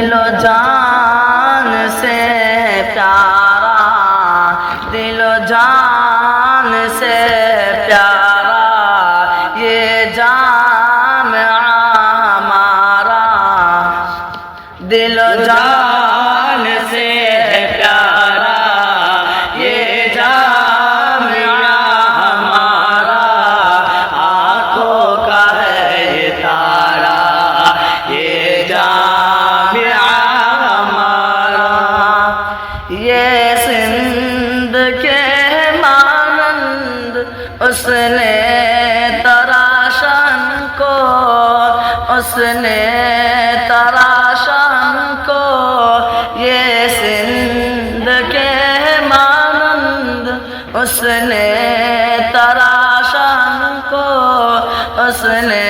دل و جان سے پیارا، دل و جان سے پیارا یہ جامعہ ہمارا، دل و جان سے پیارا یہ جامعہ ہمارا، آنکھوں کا ہے یہ تارا یہ جامعہ ہمارا، یہ سندھ کے مانند اس نے تراشن کو، اس نے تراشن کو، یہ سندھ کے مانند اس نے تراشن کو، اس نے